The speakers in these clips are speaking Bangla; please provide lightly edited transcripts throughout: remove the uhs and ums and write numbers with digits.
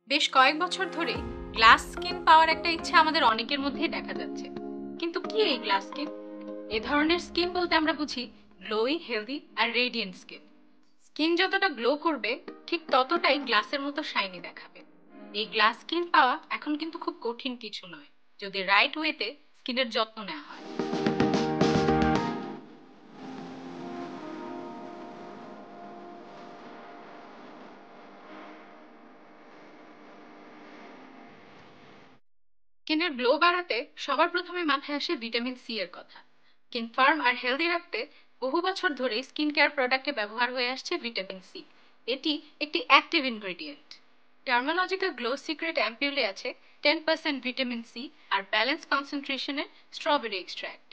বেশ কয়েক বছর ধরেই গ্লাস স্কিন পাওয়ার একটা ইচ্ছা আমাদের অনেকের মধ্যেই দেখা যাচ্ছে। কিন্তু কি এই গ্লাস স্কিন? এ ধরনের স্কিন বলতে আমরা বুঝি গ্লোই, হেলদি আর রেডিয়েন্ট স্কিন। স্কিন যতটা গ্লো করবে ঠিক ততটাই গ্লাসের মতো শাইনি দেখাবে। এই গ্লাস স্কিন পাওয়া এখন কিন্তু খুব কঠিন কিছু নয়, যদি রাইট ওয়েতে স্কিনের যত্ন নেওয়া হয়। স্কিনের গ্লো বাড়াতে সবার প্রথমে মাথায় আসে ভিটামিন সি এর কথা। স্কিন ফার্ম আর হেলদি রাখতে বহু বছর ধরে স্কিন কেয়ার প্রোডাক্টে ব্যবহার হয়ে আসছে ভিটামিন সি। এটি একটি active ingredient. Dermalogica glow secret অ্যাম্পিউলে আছে 10% ভিটামিন সি আর ব্যালেন্স কনসেন্ট্রেশনের স্ট্রবেরি এক্সট্র্যাক্ট।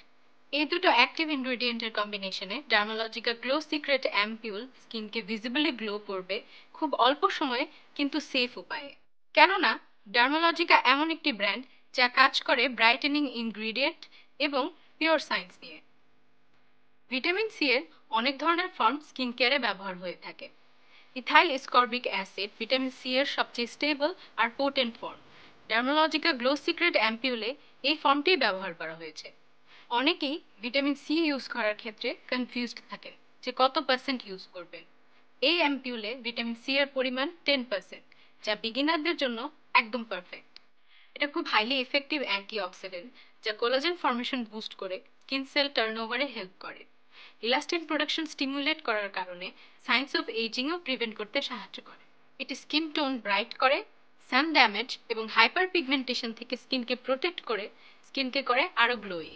এই দুটো অ্যাক্টিভ ইনগ্রেডিয়েন্টের কম্বিনেশনে ডার্মালজিক্যাল গ্লো সিক্রেট অ্যাম্পিউল স্কিনকে ভিজিবলি গ্লো করবে খুব অল্প সময়ে, কিন্তু সেফ উপায়ে। কেননা ডার্মালজিকা এমন একটি ব্র্যান্ড যা কাজ করে ব্রাইটেনিং ইনগ্রিডিয়েন্ট এবং পিওর সায়েন্স নিয়ে। ভিটামিন সি এর অনেক ধরনের ফর্ম স্কিন কেয়ারে ব্যবহার হয়ে থাকে। ইথাইল স্করবিক অ্যাসিড ভিটামিন সি এর সবচেয়ে স্টেবল আর পোটেন্ট ফর্ম। ডার্মালজিকা গ্লো সিক্রেট অ্যাম্পিউলে এই ফর্মটি ব্যবহার করা হয়েছে। অনেকেই ভিটামিন সি ইউজ করার ক্ষেত্রে কনফিউজড থাকেন যে কত পার্সেন্ট ইউজ করবেন। এই অ্যাম্পিউলে ভিটামিন সি এর পরিমাণ 10%, যা বিগিনারদের জন্য একদম পারফেক্ট। এটা খুব হাইলি এফেক্টিভ অ্যান্টিঅক্সিডেন্ট যা কোলাজেন ফর্মেশন বুস্ট করে স্কিন সেল টার্নওভারে হেল্প করে। ইলাস্টিন প্রোডাকশন স্টিমুলেট করার কারণে সাইন্স অফ এজিংও প্রিভেন্ট করতে সাহায্য করে। এটি স্কিন টোন ব্রাইট করে, সান ড্যামেজ এবং হাইপার পিগমেন্টেশন থেকে স্কিনকে প্রোটেক্ট করে স্কিনকে করে আরও গ্লোয়ি।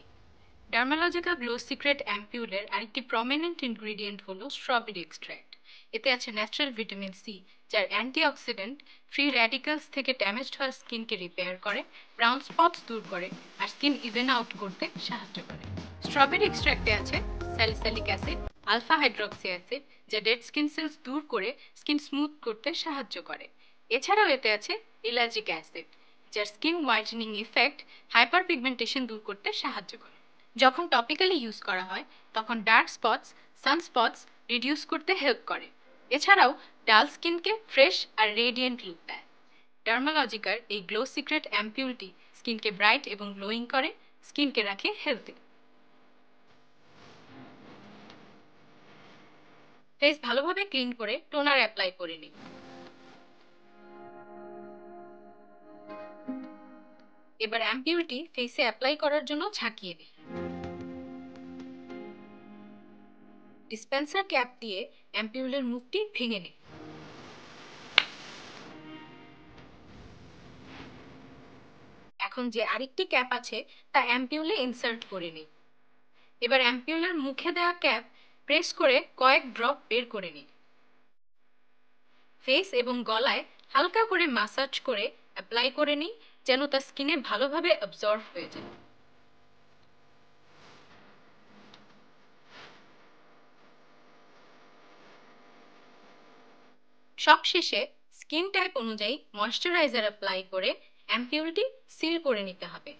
ডার্মালজিকা গ্লো সিক্রেট অ্যাম্পিউলের আরেকটি প্রমিনেন্ট ইনগ্রিডিয়েন্ট হলো স্ট্রবেরি এক্সট্র্যাক্ট। এতে আছে ন্যাচারাল ভিটামিন সি, যার অ্যান্টিঅক্সিডেন্ট ফ্রি র্যাডিক্যালস থেকে ড্যামেজড হওয়া স্কিনকে রিপেয়ার করে, ব্রাউন স্পটস দূর করে আর স্কিন ইভেন আউট করতে সাহায্য করে। স্ট্রবেরি এক্সট্র্যাক্টে আছে salicylic acid, alpha hydroxy acid, যা ডেড স্কিন সেলস দূর করে স্কিন স্মুথ করতে সাহায্য করে। এছাড়াও এতে আছে ইলাজিক অ্যাসিড, যার skin whitening effect hyper pigmentation দূর করতে সাহায্য করে। যখন টপিক্যালি ইউজ করা হয় তখন ডার্ক স্পটস, সানস্পটস রিডিউস করতে হেল্প করে। এছাড়াও ডাল স্কিনকে ফ্রেশ আর রেডিয়েন্ট লুক দেয়। ডার্মালজিকার এই গ্লো সিক্রেট অ্যাম্পিউলটি স্কিনকে ব্রাইট এবং গ্লোয়িং করে, স্কিনকে রাখে হেলদি। ফেস ভালোভাবে ক্লিন করে টোনার অ্যাপ্লাই করে নিন। এবার অ্যাম্পিউলটি ফেসে অ্যাপ্লাই করার জন্য ঝাঁকিয়ে নিন। ডিসপেন্সার ক্যাপ দিয়ে অ্যাম্পিউলের মুখটি ভেঙে নিন। এখন যে আরেকটি ক্যাপ আছে তা অ্যাম্পিউলে ইনসার্ট করে নিন। এবার অ্যাম্পিউলের মুখে দেওয়া ক্যাপ প্রেস করে কয়েক ড্রপ বের করে নিন। ফেস এবং গলায় হালকা করে মাসাজ করে অ্যাপ্লাই করে নিন, যেন তা স্কিনে ভালোভাবে অ্যাবজর্ব হয়ে যায়। সবশেষে স্কিন টাইপ অনুযায়ী ময়শ্চারাইজার অ্যাপ্লাই করে অ্যাম্পিউলটি সিল করে নিতে হবে।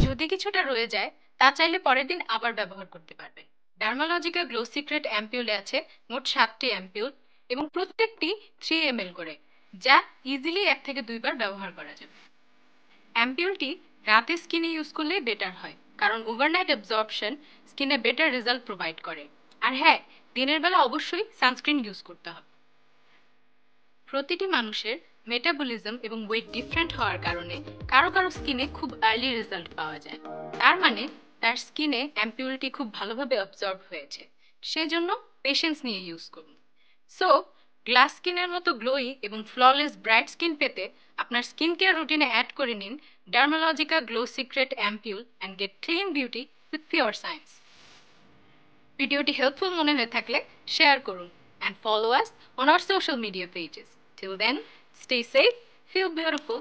যদি কিছুটা রয়ে যায় তা চাইলে পরের দিন আবার ব্যবহার করতে পারবেন। ডার্মালজিকা গ্লো সিক্রেট অ্যাম্পিউলে আছে মোট 7টি অ্যাম্পিউল এবং প্রত্যেকটি 3 ml করে, যা ইজিলি 1 থেকে 2 বার ব্যবহার করা যাবে। অ্যাম্পিউলটি রাতে স্কিনে ইউজ করলে বেটার হয়, কারণ ওভারনাইট অ্যাবজর্পশন স্কিনে বেটার রেজাল্ট প্রোভাইড করে। আর হ্যাঁ, দিনের বেলা অবশ্যই সানস্ক্রিন ইউজ করতে হবে। প্রতিটি মানুষের মেটাবলিজম এবং ওয়েট ডিফারেন্ট হওয়ার কারণে কারো কারো স্কিনে খুব আর্লি রেজাল্ট পাওয়া যায়। তার মানে তার স্কিনে অ্যাম্পিউরিটি খুব ভালোভাবে অবজর্ব হয়েছে, সেজন্য পেশেন্স নিয়ে ইউজ করুন। সো গ্লাস স্কিনের মতো গ্লোয়ি এবং ফ্ললেস ব্রাইট স্কিন পেতে আপনার স্কিন কেয়ার রুটিনে অ্যাড করে নিন Dermalogica glow secret ampoule and get clean beauty with pure science. ভিডিওটি হেল্পফুল মনে হয়ে থাকলে শেয়ার করুন and follow us on our social media pages. Till then, stay safe, feel beautiful.